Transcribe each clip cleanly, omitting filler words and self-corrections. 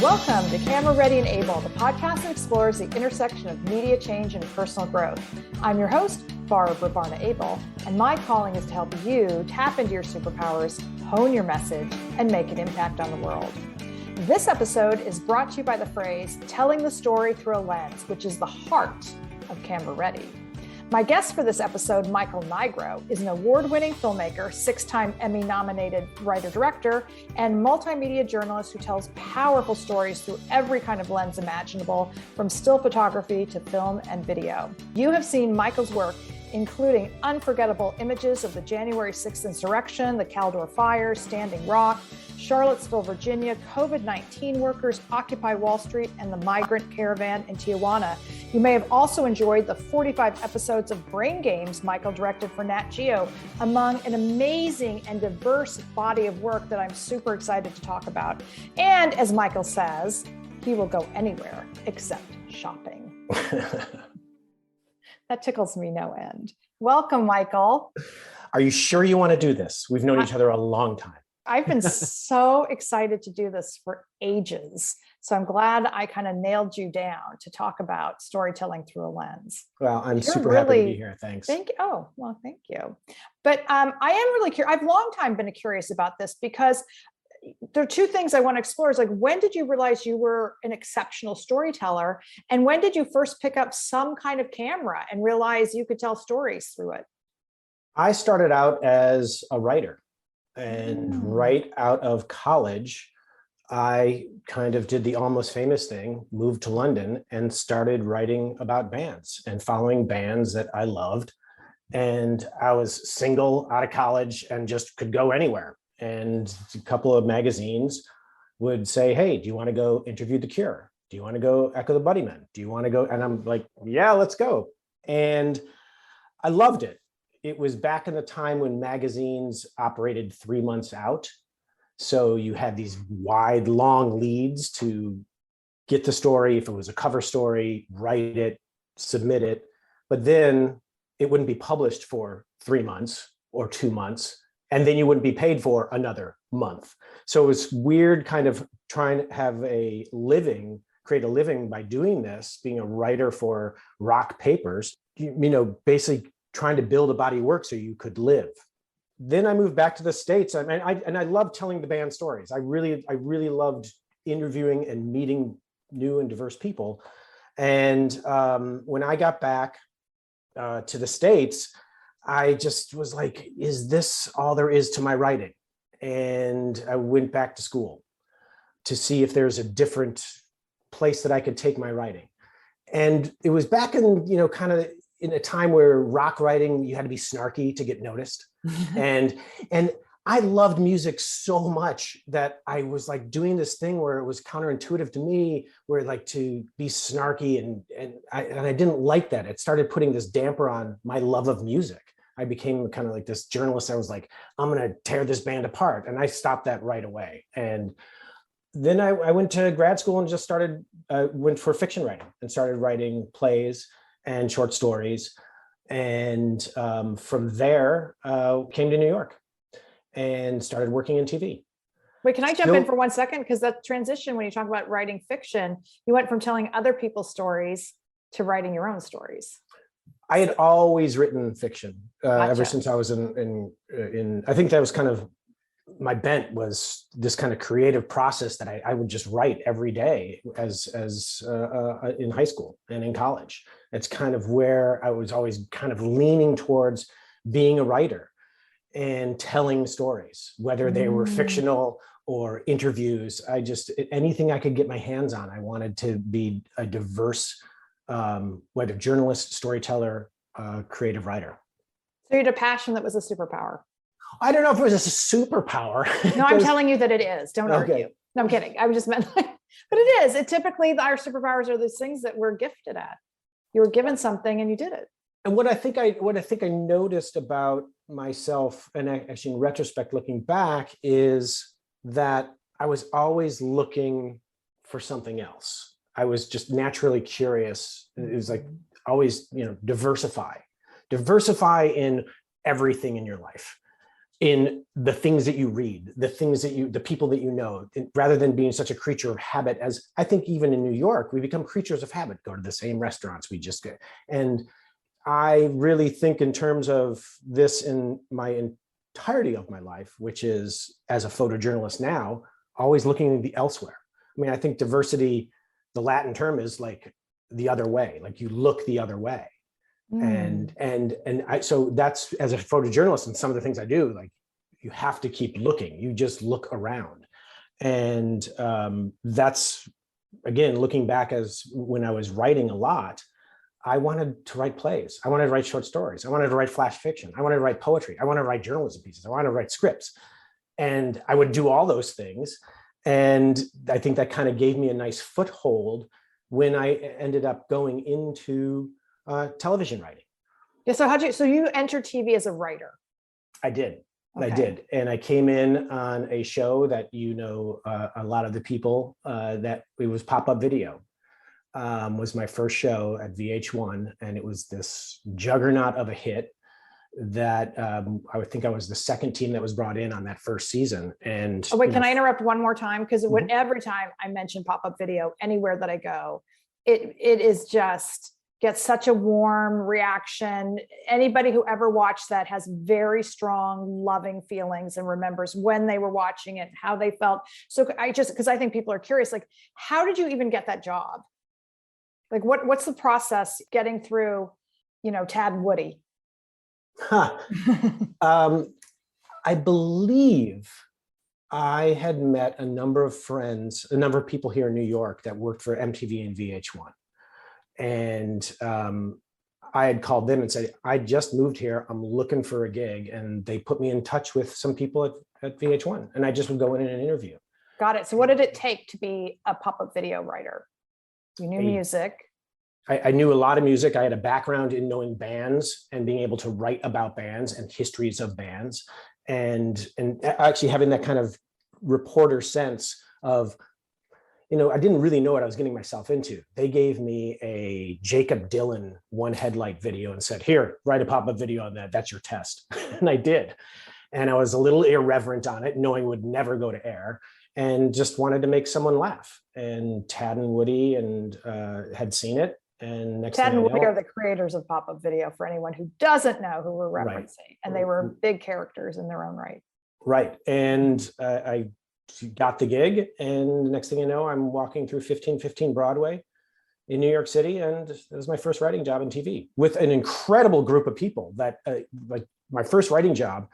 Welcome to Camera Ready and Able, the podcast that explores the intersection of media change and personal growth. I'm your host, Barna Abel, and my calling is to help you tap into your superpowers, hone your message, and make an impact on the world. This episode is brought to you by the phrase, telling the story through a lens, which is the heart of Camera Ready. My guest for this episode, Michael Nigro, is an award-winning filmmaker, 6-time Emmy-nominated writer-director, and multimedia journalist who tells powerful stories through every kind of lens imaginable, from still photography to film and video. You have seen Michael's work, including unforgettable images of the January 6th Insurrection, the Caldor Fire, Standing Rock, Charlottesville, Virginia, COVID-19 workers, Occupy Wall Street, and the migrant caravan in Tijuana. You may have also enjoyed the 45 episodes of Brain Games Michael directed for Nat Geo, among an amazing and diverse body of work that I'm super excited to talk about. And as Michael says, he will go anywhere except shopping. That tickles me no end. Welcome, Michael. Are you sure you want to do this? We've known each other a long time. I've been so excited to do this for ages. So I'm glad I kind of nailed you down to talk about storytelling through a lens. Well, I'm super happy to be here. Thanks. Thank you. Oh, well, thank you. But I am really curious. I've long time been curious about this because there are two things I want to explore. Is like, when did you realize you were an exceptional storyteller? And when did you first pick up some kind of camera and realize you could tell stories through it? I started out as a writer. And right out of college, I kind of did the almost famous thing, moved to London and started writing about bands and following bands that I loved. And I was single out of college and just could go anywhere. And a couple of magazines would say, hey, do you want to go interview The Cure? Do you want to go echo the Buddy Men? Do you want to go? And I'm like, yeah, let's go. And I loved it. It was back in the time when magazines operated 3 months out. So you had these wide, long leads to get the story. If it was a cover story, write it, submit it. But then it wouldn't be published for 3 months or 2 months. And then you wouldn't be paid for another month. So it was weird kind of trying to have a living, create a living by doing this, being a writer for rock papers, basically trying to build a body of work so you could live. Then I moved back to the States. I loved telling the band stories. I really loved interviewing and meeting new and diverse people. And when I got back to the States, I just was like, is this all there is to my writing? And I went back to school to see if there's a different place that I could take my writing. And it was back in, kind of in a time where rock writing, you had to be snarky to get noticed. and I loved music so much that I was like doing this thing where it was counterintuitive to me, where like to be snarky and I didn't like that. It started putting this damper on my love of music. I became kind of like this journalist. I was like, I'm going to tear this band apart. And I stopped that right away. And then I went to grad school and just went for fiction writing and started writing plays and short stories. And from there, came to New York and started working in TV. Wait, can I jump in for 1 second? Because that transition, when you talk about writing fiction, you went from telling other people's stories to writing your own stories. I had always written fiction Gotcha. Ever since I was in, I think that was kind of my bent, was this kind of creative process that I would just write every day as in high school and in college. It's kind of where I was always kind of leaning towards being a writer and telling stories, whether they were fictional or interviews. Anything I could get my hands on, I wanted to be a diverse, whether journalist, storyteller, creative writer. So you had a passion that was a superpower. I don't know if it was a superpower. No, I'm telling you that it is. Don't argue. No, I'm kidding. I just meant but it is. It typically, our superpowers are those things that we're gifted at. You were given something and you did it. And what I think I noticed about myself, and actually in retrospect, looking back, is that I was always looking for something else. I was just naturally curious. It was like always, diversify in everything in your life. in the things that you read, the people that you know, rather than being such a creature of habit. As I think even in New York, we become creatures of habit, go to the same restaurants we just get. And I really think in terms of this in my entirety of my life, which is as a photojournalist now, always looking at the elsewhere. I mean, I think diversity, the Latin term is like the other way, like you look the other way. So that's, as a photojournalist, and some of the things I do, like you have to keep looking, you just look around. And that's, again, looking back as when I was writing a lot, I wanted to write plays. I wanted to write short stories. I wanted to write flash fiction. I wanted to write poetry. I wanted to write journalism pieces. I wanted to write scripts. And I would do all those things. And I think that kind of gave me a nice foothold when I ended up going into television writing. Yeah. So you entered TV as a writer? I did. Okay. I did. And I came in on a show that, a lot of the people that it was Pop-Up Video. Was my first show at VH1, and it was this juggernaut of a hit that I would think I was the second team that was brought in on that first season. And oh, wait, can I interrupt one more time? Because every time I mention Pop-Up Video, anywhere that I go, it is just gets such a warm reaction. Anybody who ever watched that has very strong, loving feelings and remembers when they were watching it, how they felt. So because I think people are curious, like, how did you even get that job? Like, what's the process getting through, Tad and Woody? I believe I had met a number of friends, a number of people here in New York that worked for MTV and VH1. And I had called them and said, I just moved here, I'm looking for a gig. And they put me in touch with some people at VH1, and I just would go in an interview. Got it. So what did it take to be a Pop-Up Video writer? You knew music. I knew a lot of music. I had a background in knowing bands and being able to write about bands and histories of bands, and actually having that kind of reporter sense of, I didn't really know what I was getting myself into. They gave me a Jacob Dylan one headlight video and said, here, write a pop-up video on that. That's your test. And I did. And I was a little irreverent on it, knowing it would never go to air, and just wanted to make someone laugh. And Tad and Woody had seen it. And next Tad and Woody are the creators of Pop-Up Video, for anyone who doesn't know who we're referencing. Right. And they were big characters in their own right. Right. And I got the gig, and the next thing you know, I'm walking through 1515 Broadway in New York City, and it was my first writing job in TV with an incredible group of people that, like my first writing job,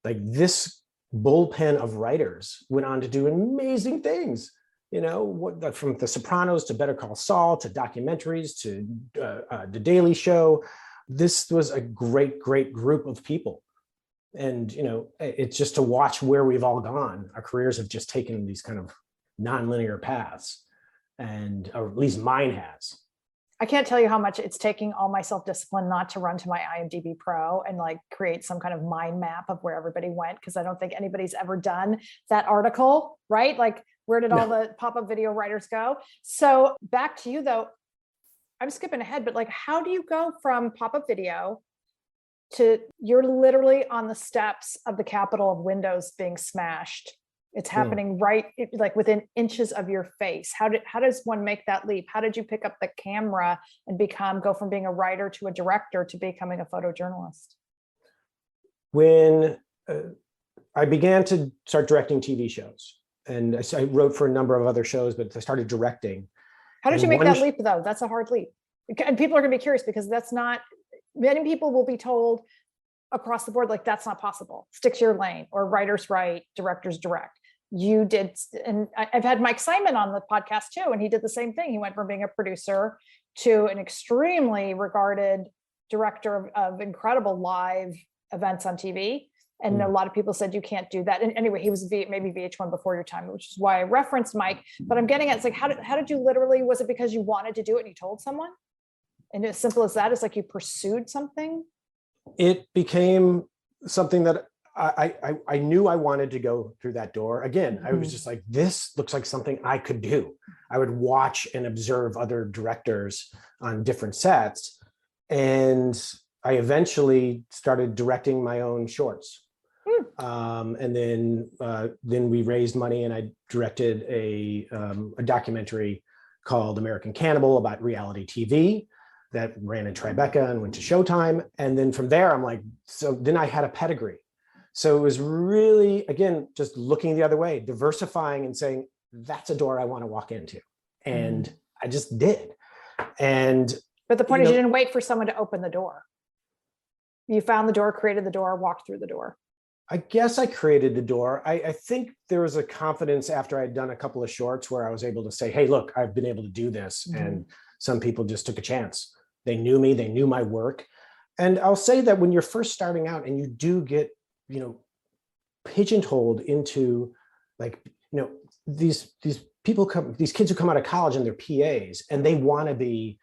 like this bullpen of writers went on to do amazing things. From The Sopranos to Better Call Saul to documentaries to The Daily Show. This was a great, great group of people. And, it's just to watch where we've all gone. Our careers have just taken these kind of nonlinear paths, or at least mine has. I can't tell you how much it's taking all my self-discipline not to run to my IMDb Pro and like create some kind of mind map of where everybody went, because I don't think anybody's ever done that article, right? Like, where did all the Pop-Up Video writers go? So back to you though, I'm skipping ahead, but like, how do you go from Pop-Up Video to you're literally on the steps of the Capitol of Windows being smashed? It's happening like within inches of your face. How does one make that leap? How did you pick up the camera and go from being a writer to a director to becoming a photojournalist? When I began to start directing TV shows, and I wrote for a number of other shows, but I started directing. How did you make that leap though? That's a hard leap. And people are gonna be curious, because that's not, many people will be told across the board, like, that's not possible. Stick to your lane, or writers write, directors direct. You did, and I've had Mike Simon on the podcast too, and he did the same thing. He went from being a producer to an extremely regarded director of incredible live events on TV. And a lot of people said you can't do that. And anyway, he was maybe VH1 before your time, which is why I referenced Mike. But I'm getting at, it's like, how did you literally, was it because you wanted to do it and you told someone? And as simple as that, it's like you pursued something? It became something that I knew I wanted to go through that door. Again, I was just like, this looks like something I could do. I would watch and observe other directors on different sets. And I eventually started directing my own shorts. And then we raised money, and I directed a documentary called American Cannibal about reality TV that ran in Tribeca and went to Showtime. And then from there, I'm like, so then I had a pedigree. So it was really, again, just looking the other way, diversifying and saying, that's a door I want to walk into. And I just did. But the point is, you didn't wait for someone to open the door. You found the door, created the door, walked through the door. I guess I created the door. I think there was a confidence after I'd done a couple of shorts where I was able to say, hey, look, I've been able to do this. And some people just took a chance. They knew me, they knew my work. And I'll say that when you're first starting out and you do get, pigeonholed into these people these kids who come out of college and they're PAs and they want to be,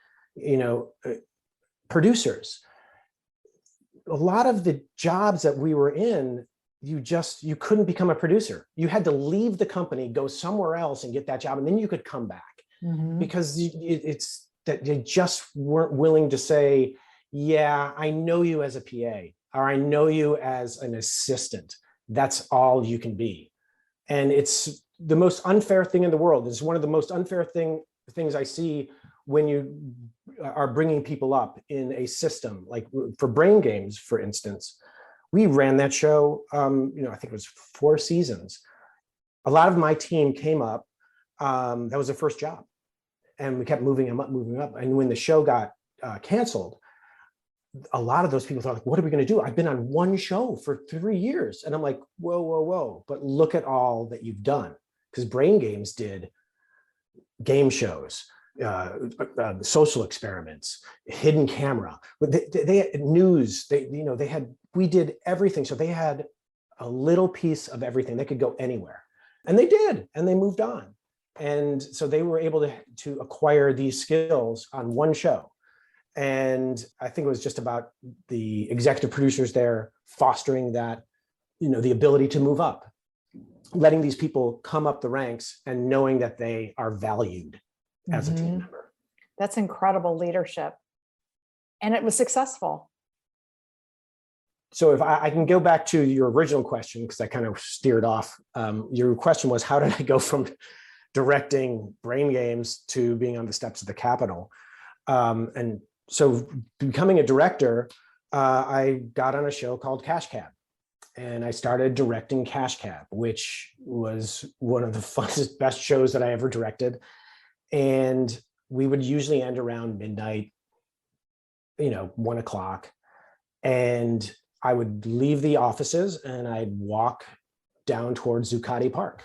producers. A lot of the jobs that we were in, you couldn't become a producer. You had to leave the company, go somewhere else and get that job. And then you could come back because it's that they just weren't willing to say, yeah, I know you as a PA, or I know you as an assistant. That's all you can be. And it's the most unfair thing in the world. It's one of the most unfair things I see when you are bringing people up in a system, like for Brain Games, for instance. We ran that show, I think it was 4 seasons. A lot of my team came up, that was their first job. And we kept moving them up. And when the show got canceled, a lot of those people thought, like, what are we going to do? I've been on one show for 3 years. And I'm like, whoa. But look at all that you've done. Because Brain Games did game shows, social experiments, hidden camera. They had news. We did everything. So they had a little piece of everything. They could go anywhere. And they did. And they moved on. And so they were able to acquire these skills on one show. And I think it was just about the executive producers there fostering that, the ability to move up, letting these people come up the ranks and knowing that they are valued as a team member. That's incredible leadership. And it was successful. So if I can go back to your original question, because I kind of steered off, your question was, how did I go from directing Brain Games to being on the steps of the Capitol? And so becoming a director, I got on a show called Cash Cab, and I started directing Cash Cab, which was one of the funnest, best shows that I ever directed. And we would usually end around midnight, 1 o'clock. And I would leave the offices and I'd walk down towards Zuccotti Park.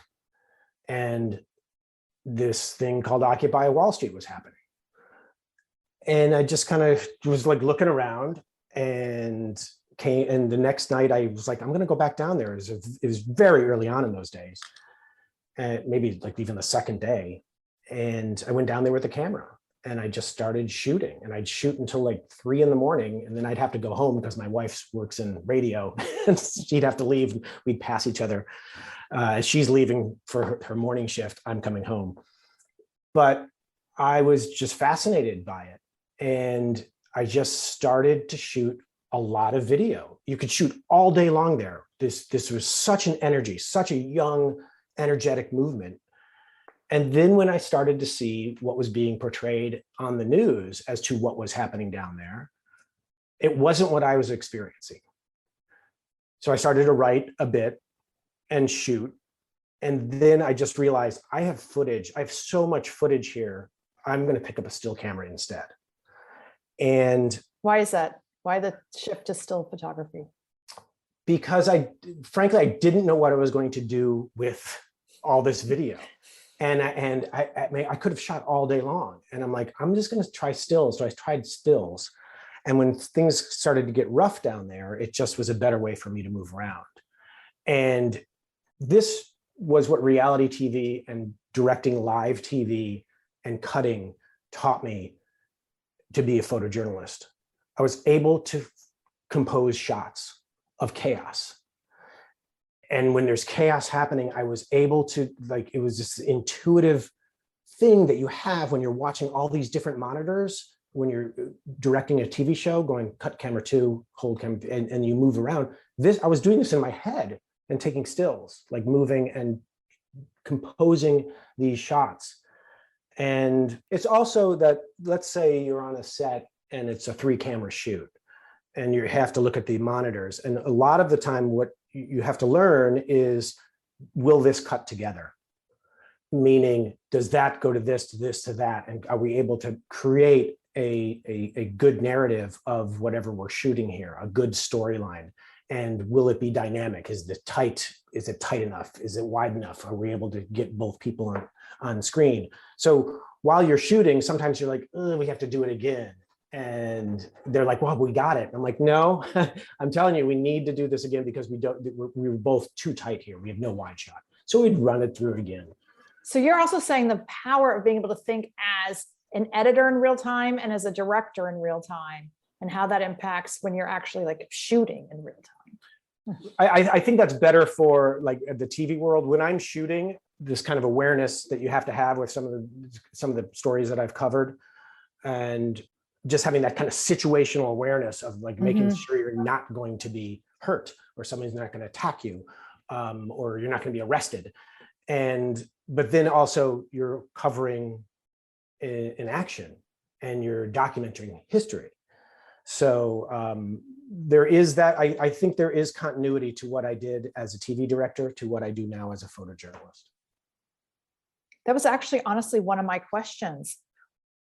And this thing called Occupy Wall Street was happening. And I just kind of was like looking around and the next night I was like, I'm going to go back down there. It was very early on in those days, and maybe like even the second day. And I went down there with the camera and I just started shooting, and I'd shoot until like 3 a.m. and then I'd have to go home because my wife works in radio and she'd have to leave. We'd pass each other. She's leaving for her morning shift. I'm coming home. But I was just fascinated by it. And I just started to shoot a lot of video. You could shoot all day long there. This was such an energy, such a young, energetic movement. And then when I started to see what was being portrayed on the news as to what was happening down there, it wasn't what I was experiencing. So I started to write a bit and shoot. And then I just realized I have footage. I have so much footage here. I'm going to pick up a still camera instead. And why is that? Why the shift to still photography? Because frankly, I didn't know what I was going to do with all this video. And I could have shot all day long. And I'm like, I'm just going to try stills. So I tried stills. And when things started to get rough down there, it just was a better way for me to move around. And this was what reality TV and directing live TV and cutting taught me to be a photojournalist. I was able to compose shots of chaos. And when there's chaos happening, I was able to, it was this intuitive thing that you have when you're watching all these different monitors when you're directing a TV show, going cut camera 2, hold camera, and you move around. I was doing this in my head and taking stills, like moving and composing these shots. And it's also that, let's say you're on a set and it's a 3-camera shoot and you have to look at the monitors. And a lot of the time, what you have to learn is, will this cut together? Meaning, does that go to this, to this, to that? And are we able to create a good narrative of whatever we're shooting here, a good storyline? And will it be dynamic? Is it tight enough? Is it wide enough? Are we able to get both people on screen? So while you're shooting, sometimes you're like, we have to do it again. And they're like, well, we got it. I'm like, no, I'm telling you, we need to do this again because we were both too tight here. We have no wide shot. So we'd run it through again. So you're also saying the power of being able to think as an editor in real time and as a director in real time, and how that impacts when you're actually like shooting in real time. I think that's better for like the TV world. When I'm shooting, this kind of awareness that you have to have with some of the stories that I've covered, and just having that kind of situational awareness of like making sure you're not going to be hurt, or somebody's not going to attack you, or you're not going to be arrested. But then also you're covering in action and you're documenting history. So there is that. I think there is continuity to what I did as a TV director to what I do now as a photojournalist. That was actually honestly one of my questions.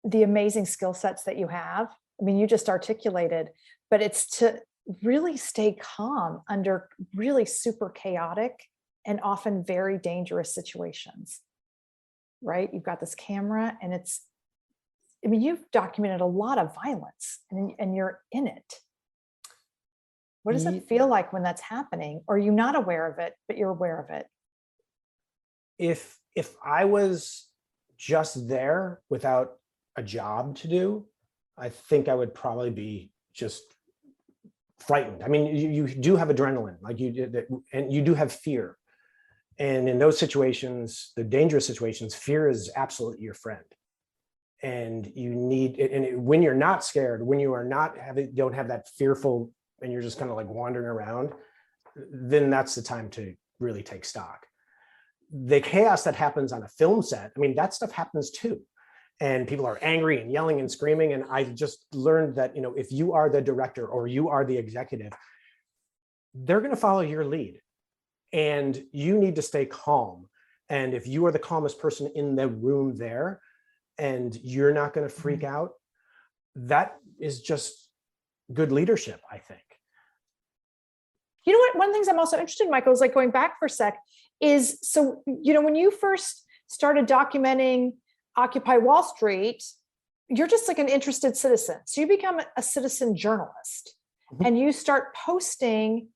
The amazing skill sets that you have. I mean, you just articulated, but it's to really stay calm under really super chaotic and often very dangerous situations, right? You've got this camera and I mean, you've documented a lot of violence and you're in it. What does it feel like when that's happening? Or are you not aware of it, but you're aware of it? If I was just there without a job to do, I think I would probably be just frightened. I mean, you do have adrenaline, like you did, and you do have fear. And in those situations, the dangerous situations, fear is absolutely your friend. And you need it. And when you're not scared, when you are not don't have that fearful, and you're just kind of like wandering around, then that's the time to really take stock. The chaos that happens on a film set, I mean, that stuff happens too. And people are angry and yelling and screaming. And I just learned that, if you are the director or you are the executive, they're going to follow your lead. And you need to stay calm. And if you are the calmest person in the room there, and you're not going to freak out, that is just good leadership, I think. You know what? One of the things I'm also interested in, Michael, is like going back for a sec, is so, when you first started documenting Occupy Wall Street, you're just like an interested citizen. So you become a citizen journalist and you start posting.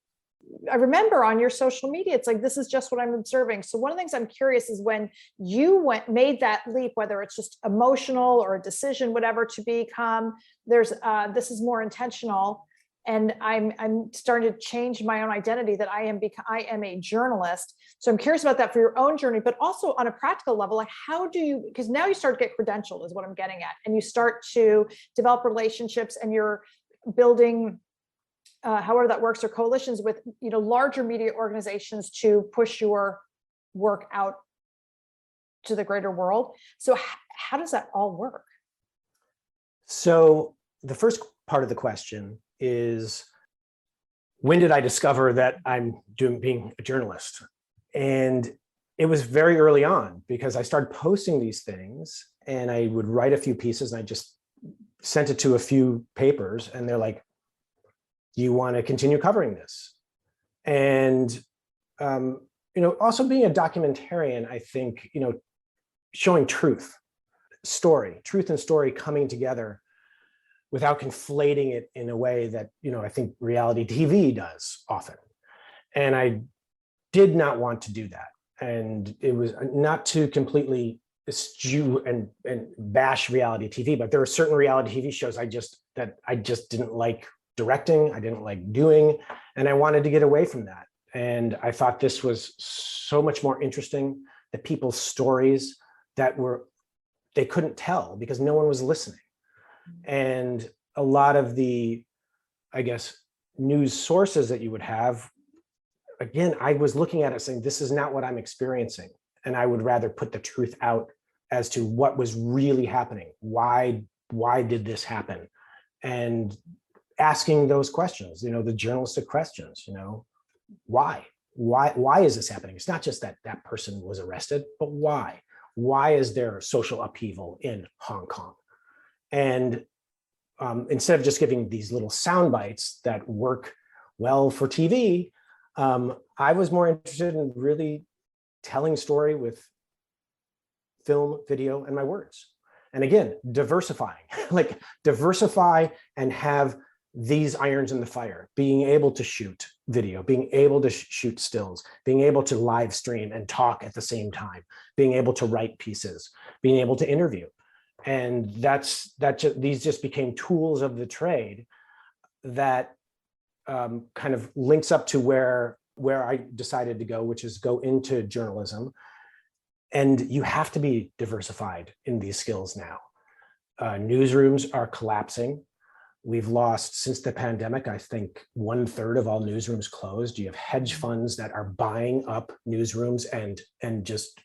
I remember on your social media, it's like, this is just what I'm observing. So one of the things I'm curious is when you made that leap, whether it's just emotional or a decision, whatever, to become, this is more intentional. And I'm starting to change my own identity that I am a journalist. So I'm curious about that for your own journey, but also on a practical level, like how do you, because now you start to get credentialed is what I'm getting at. And you start to develop relationships and you're building however that works, or coalitions with larger media organizations to push your work out to the greater world. So how does that all work? So the first part of the question is, when did I discover that I'm being a journalist? And it was very early on, because I started posting these things and I would write a few pieces and I just sent it to a few papers and they're like, do you want to continue covering this? And, also being a documentarian, I think, showing truth and story coming together without conflating it in a way that, I think reality TV does often. And I did not want to do that. And it was not to completely eschew and bash reality TV, but there are certain reality TV shows I just didn't like directing, I didn't like doing, and I wanted to get away from that. And I thought this was so much more interesting, the people's stories that they couldn't tell because no one was listening. And a lot of the, I guess, news sources that you would have, again, I was looking at it saying, this is not what I'm experiencing. And I would rather put the truth out as to what was really happening. Why did this happen? And asking those questions, the journalistic questions, why is this happening? It's not just that that person was arrested, but why? Why is there social upheaval in Hong Kong? And instead of just giving these little sound bites that work well for TV, I was more interested in really telling story with film, video, and my words. And again, diversifying, like diversify and have these irons in the fire, being able to shoot video, being able to shoot stills, being able to live stream and talk at the same time, being able to write pieces, being able to interview. And these just became tools of the trade that kind of links up to where I decided to go, which is go into journalism. And you have to be diversified in these skills now. Newsrooms are collapsing. We've lost, since the pandemic, I think 1/3 of all newsrooms closed. You have hedge funds that are buying up newsrooms and just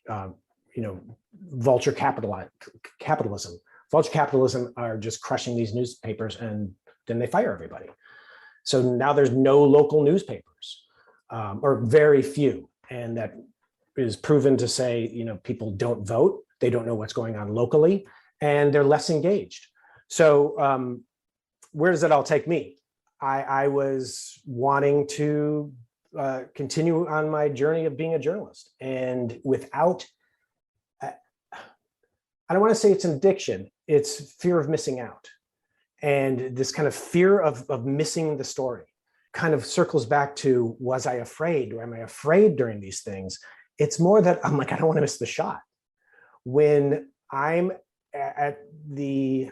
vulture capitalism. Vulture capitalism are just crushing these newspapers, and then they fire everybody. So now there's no local newspapers, or very few, and that is proven to say, people don't vote, they don't know what's going on locally, and they're less engaged. So where does it all take me? I was wanting to continue on my journey of being a journalist, and without, I don't want to say it's an addiction, it's fear of missing out. And this kind of fear of missing the story kind of circles back to, was I afraid, or am I afraid during these things? It's more that I'm like, I don't want to miss the shot. When I'm at the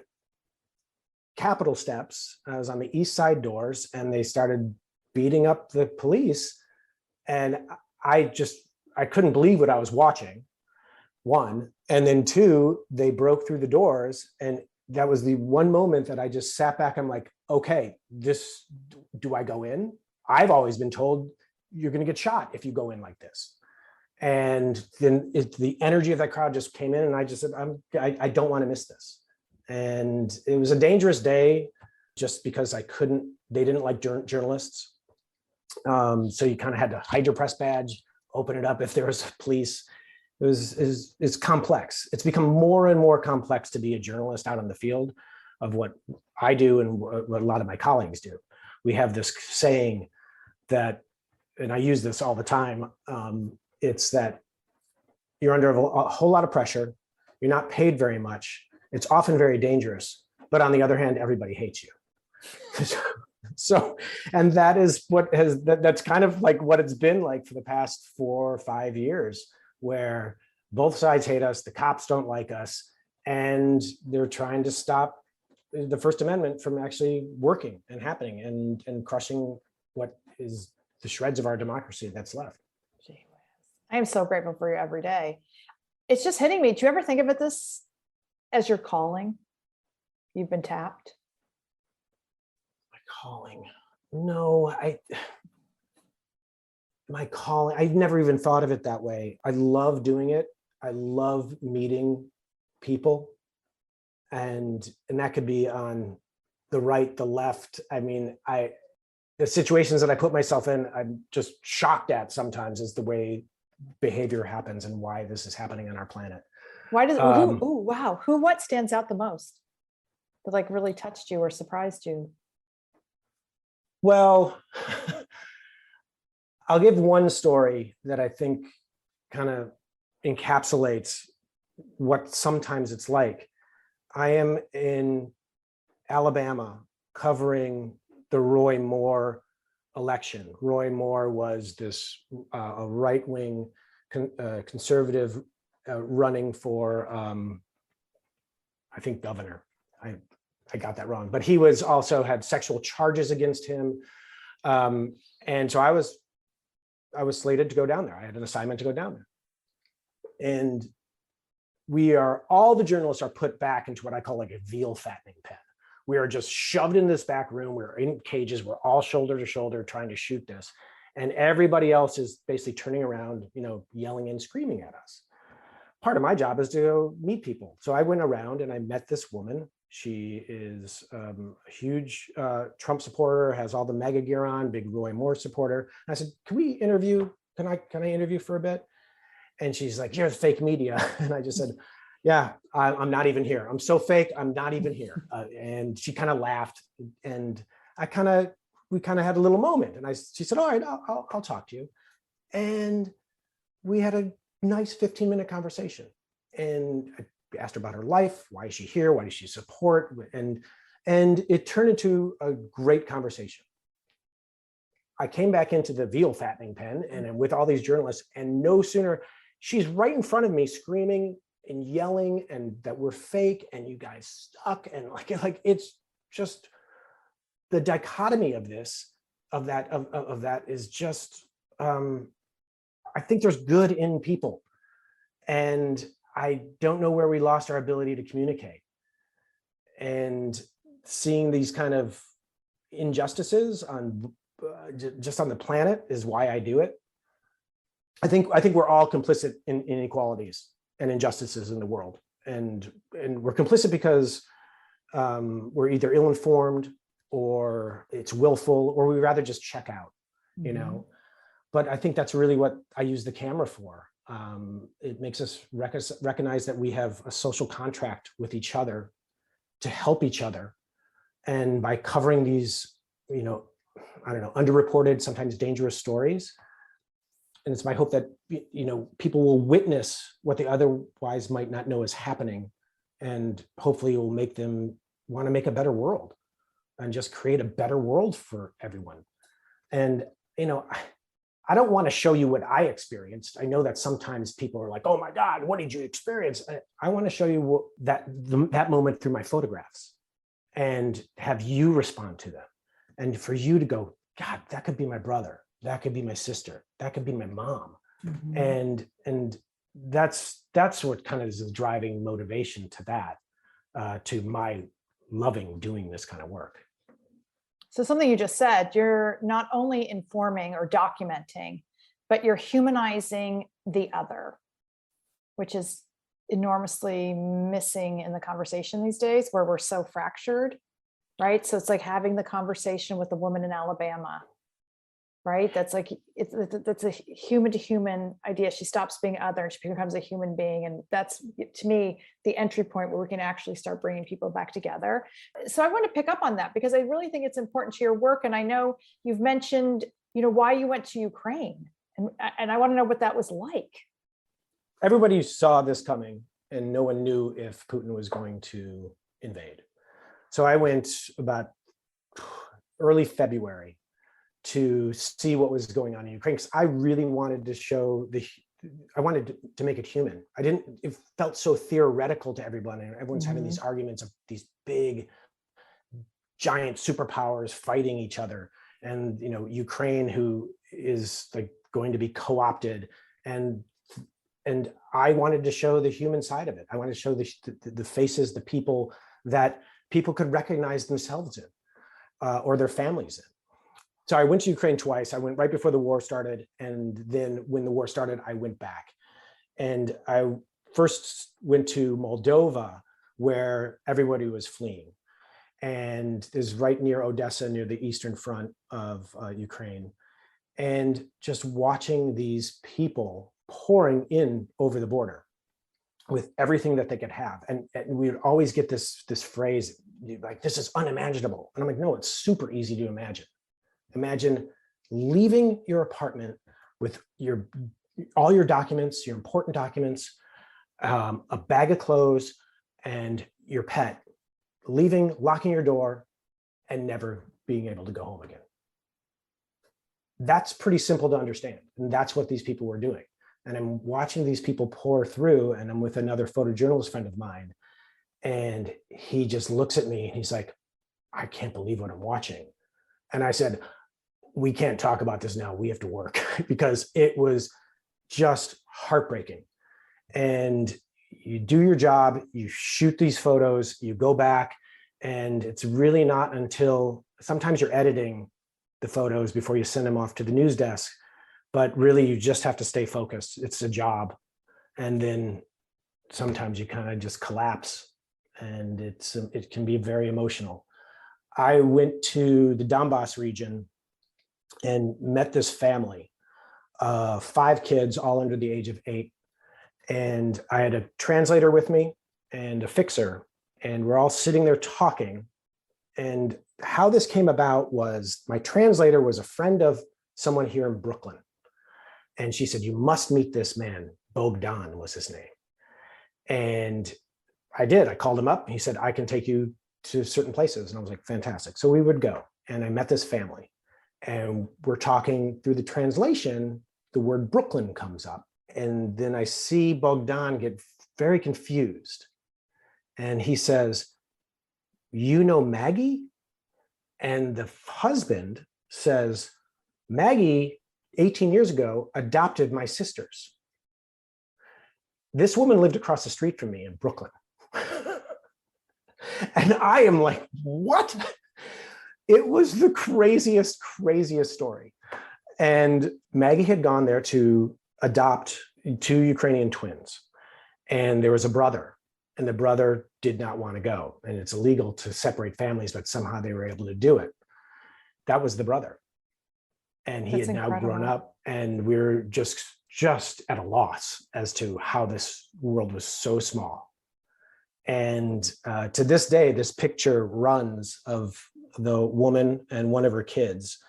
Capitol steps, I was on the East Side doors, and they started beating up the police, and I couldn't believe what I was watching, one, and then two, they broke through the doors, and that was the one moment that I just sat back. I'm like, okay, do I go in? I've always been told you're going to get shot if you go in like this. And then the energy of that crowd just came in, and I just said, I don't want to miss this. And it was a dangerous day, just because they didn't like journalists. So you kind of had to hide your press badge, open it up if there was police. It's complex. It's become more and more complex to be a journalist out in the field of what I do and what a lot of my colleagues do. We have this saying that, and I use this all the time, it's that you're under a whole lot of pressure, you're not paid very much, it's often very dangerous, but on the other hand, everybody hates you. So, and that is that's kind of like what it's been like for the past 4 or 5 years, where both sides hate us, the cops don't like us, and they're trying to stop the First Amendment from actually working and happening and crushing what is the shreds of our democracy that's left. I am so grateful for you every day. It's just hitting me. Do you ever think of this as your calling? You've been tapped? My calling? No, my calling, I've never even thought of it that way. I love doing it. I love meeting people. And that could be on the right, the left. I mean, the situations that I put myself in, I'm just shocked at sometimes, is the way behavior happens and why this is happening on our planet. Why does, what stands out the most that like really touched you or surprised you? Well, I'll give one story that I think kind of encapsulates what sometimes it's like. I am in Alabama covering the Roy Moore election. Roy Moore was this a right-wing conservative running for, I think, governor. I got that wrong, but he was also had sexual charges against him. And so I was slated to go down there. I had an assignment to go down there. And all the journalists are put back into what I call like a veal fattening pen. We are just shoved in this back room. We're in cages. We're all shoulder to shoulder trying to shoot this. And everybody else is basically turning around, yelling and screaming at us. Part of my job is to go meet people. So I went around and I met this woman. She is a huge Trump supporter, has all the MAGA gear on, big Roy Moore supporter. And I said, can we interview? Can I interview for a bit? And she's like, you're fake media. And I just said, yeah, I'm not even here. I'm so fake, I'm not even here. And she kind of laughed, and we kind of had a little moment. And she said, all right, I'll talk to you. And we had a nice 15-minute conversation. And I asked her about her life. Why is she here? Why does she support? And it turned into a great conversation. I came back into the veal fattening pen and with all these journalists, and no sooner, she's right in front of me screaming and yelling and that we're fake and you guys suck. And like it's just the dichotomy of that is just, I think there's good in people. And I don't know where we lost our ability to communicate. And seeing these kind of injustices just on the planet is why I do it. I think we're all complicit in inequalities and injustices in the world. And we're complicit because we're either ill-informed or it's willful, or we rather just check out, But I think that's really what I use the camera for. It makes us recognize that we have a social contract with each other to help each other. And by covering these, underreported, sometimes dangerous stories, and it's my hope that, people will witness what they otherwise might not know is happening. And hopefully it will make them want to make a better world and just create a better world for everyone. And, I don't want to show you what I experienced. I know that sometimes people are like, oh my God, what did you experience? I want to show you that moment through my photographs and have you respond to them. And for you to go, God, that could be my brother. That could be my sister. That could be my mom. Mm-hmm. And that's what kind of is the driving motivation to that, to my loving doing this kind of work. So something you just said, you're not only informing or documenting, but you're humanizing the other, which is enormously missing in the conversation these days where we're so fractured, right? So it's like having the conversation with the woman in Alabama, right? That's like, that's a human to human idea. She stops being other, she becomes a human being. And that's, to me, the entry point where we can actually start bringing people back together. So I want to pick up on that because I really think it's important to your work. And I know you've mentioned, why you went to Ukraine. And I want to know what that was like. Everybody saw this coming and no one knew if Putin was going to invade. So I went about early February to see what was going on in Ukraine, because I really wanted to show I wanted to make it human. It felt so theoretical to everyone, and everyone's having these arguments of these big, giant superpowers fighting each other. And, Ukraine, who is like going to be co-opted, and I wanted to show the human side of it. I wanted to show the faces, the people that people could recognize themselves in, or their families in. So I went to Ukraine twice. I went right before the war started. And then when the war started, I went back. And I first went to Moldova, where everybody was fleeing. And is right near Odessa, near the eastern front of Ukraine. And just watching these people pouring in over the border with everything that they could have. And we would always get this phrase, like, this is unimaginable. And I'm like, no, it's super easy to imagine. Imagine leaving your apartment with all your documents, your important documents, a bag of clothes, and your pet, leaving, locking your door, and never being able to go home again. That's pretty simple to understand. And that's what these people were doing. And I'm watching these people pour through, and I'm with another photojournalist friend of mine. And he just looks at me and he's like, I can't believe what I'm watching. And I said, we can't talk about this now. We have to work, because it was just heartbreaking. And you do your job, you shoot these photos, you go back, And it's really not until sometimes you're editing the photos before you send them off to the news desk, but really you just have to stay focused. It's a job. And then sometimes you kind of just collapse, and it can be very emotional. I went to the Donbass region and met this family, 5 kids, all under the age of 8. And I had a translator with me and a fixer, and we're all sitting there talking. And how this came about was my translator was a friend of someone here in Brooklyn. And she said, "You must meet this man. Bogdan was his name." And I did. I called him up. He said, "I can take you to certain places." And I was like, fantastic. So we would go. And I met this family. And we're talking through the translation, the word Brooklyn comes up. And then I see Bogdan get very confused. And he says, "You know Maggie?" And the husband says, "Maggie, 18 years ago, adopted my sisters." This woman lived across the street from me in Brooklyn. And I am like, what? It was the craziest story. And Maggie had gone there to adopt 2 Ukrainian twins. And there was a brother, and the brother did not want to go. And it's illegal to separate families, but somehow they were able to do it. That was the brother. And he had now grown up, and we're just at a loss as to how this world was so small. And to this day, this picture runs of the woman and one of her kids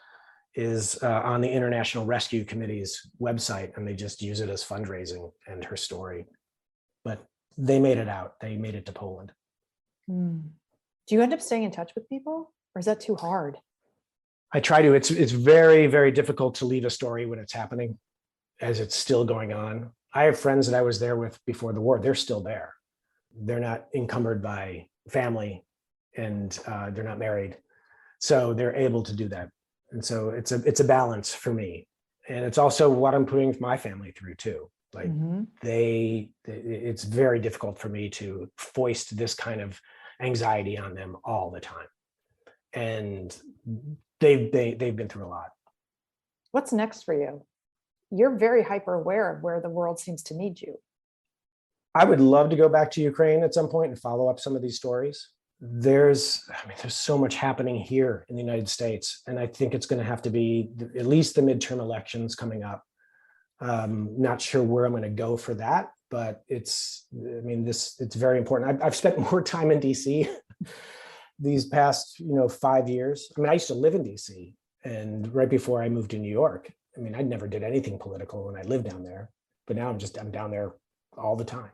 is on the International Rescue Committee's website, and they just use it as fundraising and her story. But they made it out. They made it to Poland. Do you end up staying in touch with people, or is that too hard? I try to. It's very, very difficult to leave a story when it's happening, as it's still going on. I have friends that I was there with before the war. They're still there. They're not encumbered by family, and they're not married. So they're able to do that. And so it's a balance for me. And it's also what I'm putting my family through too. Like it's very difficult for me to foist this kind of anxiety on them all the time. And they've been through a lot. What's next for you? You're very hyper aware of where the world seems to need you. I would love to go back to Ukraine at some point and follow up some of these stories. There's so much happening here in the United States. And I think it's going to have to be at least the midterm elections coming up. Not sure where I'm going to go for that, but it's very important. I've spent more time in DC these past, 5 years. I used to live in DC, and right before I moved to New York, I never did anything political when I lived down there, but now I'm down there all the time.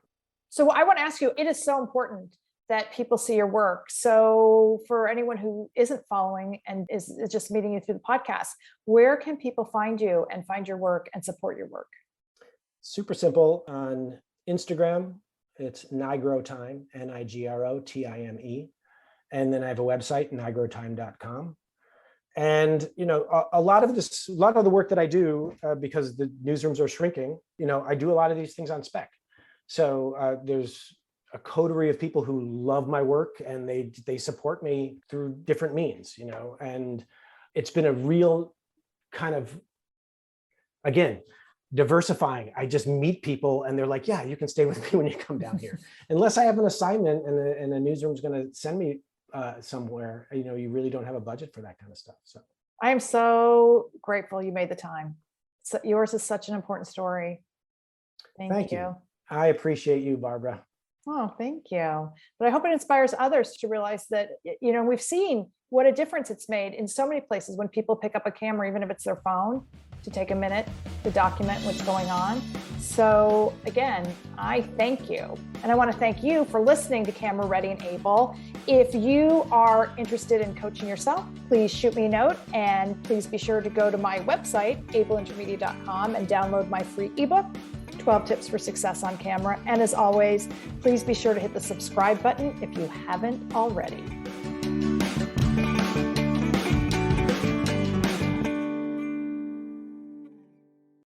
So I want to ask you, it is so important that people see your work. So for anyone who isn't following and is just meeting you through the podcast, where can people find you and find your work and support your work? Super simple. On Instagram, it's Nigro Time, NIGROTIME. And then I have a website, nigrotime.com. And, a lot of the work that I do, because the newsrooms are shrinking, I do a lot of these things on spec. So there's a coterie of people who love my work, and they support me through different means, and it's been a real kind of, again, diversifying. I just meet people and they're like, yeah, you can stay with me when you come down here. Unless I have an assignment and a newsroom's going to send me somewhere, you really don't have a budget for that kind of stuff. So I am so grateful you made the time. So yours is such an important story. Thank you. I appreciate you, Barbara. Oh, thank you. But I hope it inspires others to realize that, we've seen what a difference it's made in so many places when people pick up a camera, even if it's their phone, to take a minute to document what's going on. So again, I thank you. And I want to thank you for listening to Camera Ready and Able. If you are interested in coaching yourself, please shoot me a note, and please be sure to go to my website, abelintermedia.com, and download my free ebook, 12 Tips for Success on Camera. And as always, please be sure to hit the subscribe button if you haven't already.